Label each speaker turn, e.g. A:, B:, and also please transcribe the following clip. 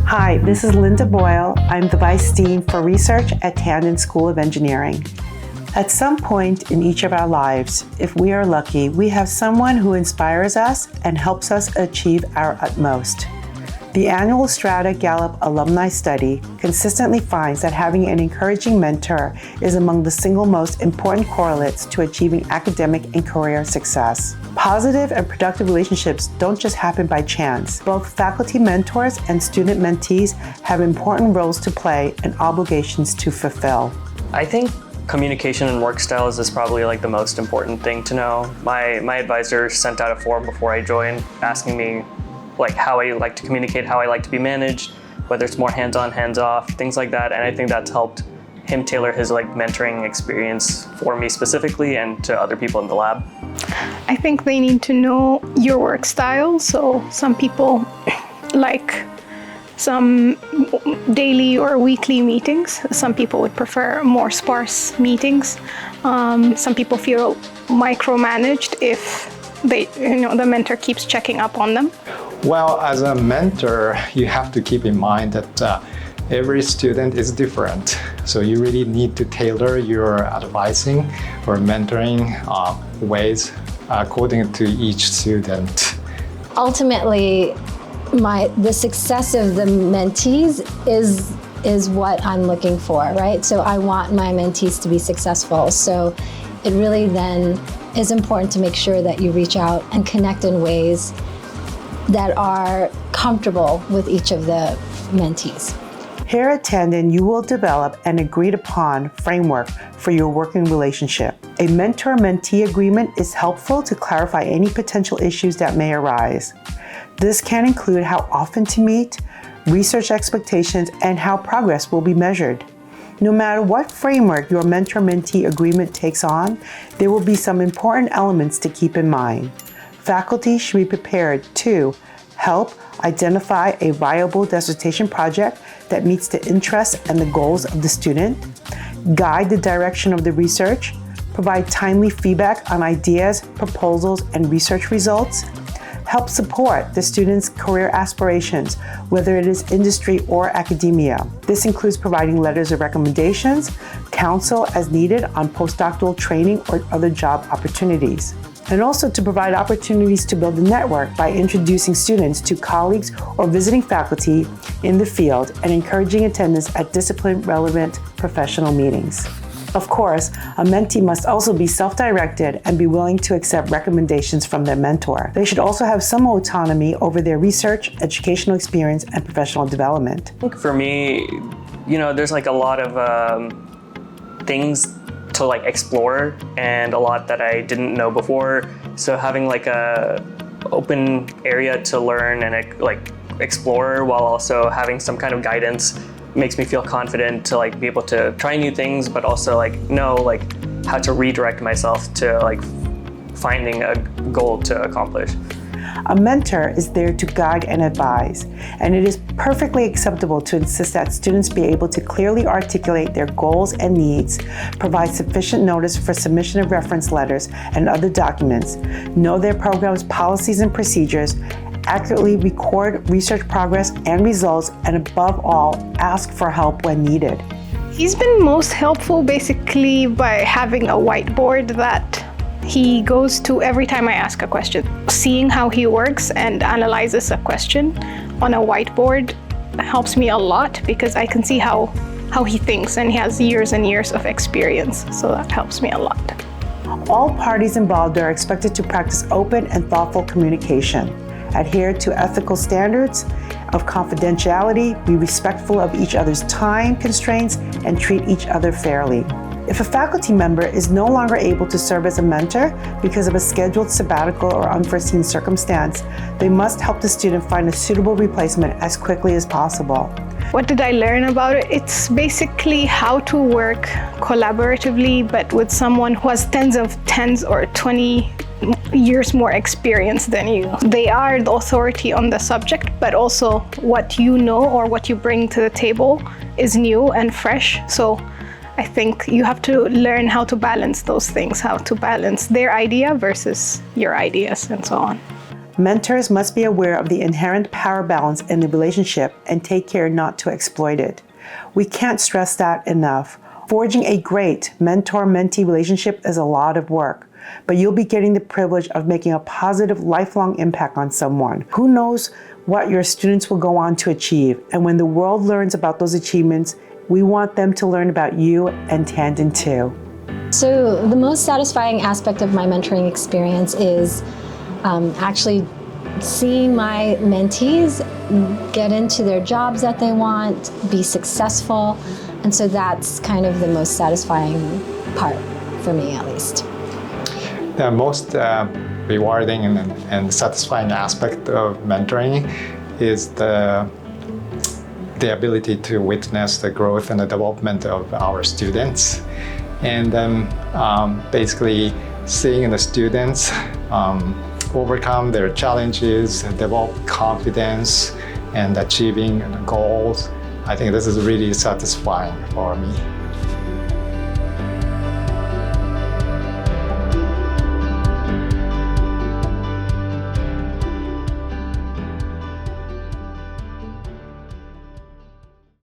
A: Hi, this is Linda Boyle. I'm the Vice Dean for Research at Tandon School of Engineering. At some point in each of our lives, if we are lucky, we have someone who inspires us and helps us achieve our utmost. The annual Strata Gallup Alumni Study consistently finds that having an encouraging mentor is among the single most important correlates to achieving academic and career success. Positive and productive relationships don't just happen by chance. Both faculty mentors and student mentees have important roles to play and obligations to fulfill.
B: I think communication and work styles is probably like the most important thing to know. My advisor sent out a form before I joined asking me like how I like to communicate, how I like to be managed, whether it's more hands-on, hands-off, things like that. And I think that's helped him tailor his like mentoring experience for me specifically and to other people in the lab.
C: I think they need to know your work style. So some people like some daily or weekly meetings. Some people would prefer more sparse meetings. Some people feel micromanaged if the mentor keeps checking up on them.
D: Well, as a mentor, you have to keep in mind that every student is different. So you really need to tailor your advising or mentoring ways according to each student.
E: Ultimately, the success of the mentees is what I'm looking for, right? So I want my mentees to be successful. So it really then is important to make sure that you reach out and connect in ways that are comfortable with each of the mentees.
A: Here at Tandon, you will develop an agreed upon framework for your working relationship. A mentor-mentee agreement is helpful to clarify any potential issues that may arise. This can include how often to meet, research expectations, and how progress will be measured. No matter what framework your mentor-mentee agreement takes on, there will be some important elements to keep in mind. Faculty should be prepared to help identify a viable dissertation project that meets the interests and the goals of the student, guide the direction of the research, provide timely feedback on ideas, proposals, and research results, help support the student's career aspirations, whether it is industry or academia. This includes providing letters of recommendations, counsel as needed on postdoctoral training or other job opportunities. And also to provide opportunities to build a network by introducing students to colleagues or visiting faculty in the field and encouraging attendance at discipline-relevant professional meetings. Of course, a mentee must also be self-directed and be willing to accept recommendations from their mentor. They should also have some autonomy over their research, educational experience, and professional development.
B: For me, there's like a lot of things to like explore and a lot that I didn't know before. So having like a open area to learn and like explore while also having some kind of guidance makes me feel confident to like be able to try new things, but also like know like how to redirect myself to like finding a goal to accomplish.
A: A mentor is there to guide and advise, and it is perfectly acceptable to insist that students be able to clearly articulate their goals and needs, provide sufficient notice for submission of reference letters and other documents, know their program's policies and procedures, accurately record research progress and results, and above all, ask for help when needed.
C: He's been most helpful basically by having a whiteboard that he goes to every time I ask a question. Seeing how he works and analyzes a question on a whiteboard helps me a lot because I can see how he thinks, and he has years and years of experience, so that helps me a lot.
A: All parties involved are expected to practice open and thoughtful communication, adhere to ethical standards of confidentiality, be respectful of each other's time constraints, and treat each other fairly. If a faculty member is no longer able to serve as a mentor because of a scheduled sabbatical or unforeseen circumstance, they must help the student find a suitable replacement as quickly as possible.
C: What did I learn about it? It's basically how to work collaboratively, but with someone who has 10 or 20 years more experience than you. They are the authority on the subject, but also what you know or what you bring to the table is new and fresh. So I think you have to learn how to balance those things, how to balance their idea versus your ideas and so on.
A: Mentors must be aware of the inherent power balance in the relationship and take care not to exploit it. We can't stress that enough. Forging a great mentor-mentee relationship is a lot of work, but you'll be getting the privilege of making a positive, lifelong impact on someone. Who knows what your students will go on to achieve, and when the world learns about those achievements, we want them to learn about you and Tandon too.
E: So the most satisfying aspect of my mentoring experience is actually seeing my mentees get into their jobs that they want, be successful, and so that's kind of the most satisfying part for me, at least.
D: The most rewarding and satisfying aspect of mentoring is the ability to witness the growth and the development of our students, and then basically seeing the students overcome their challenges, develop confidence, and achieving goals. I think this is really satisfying for me.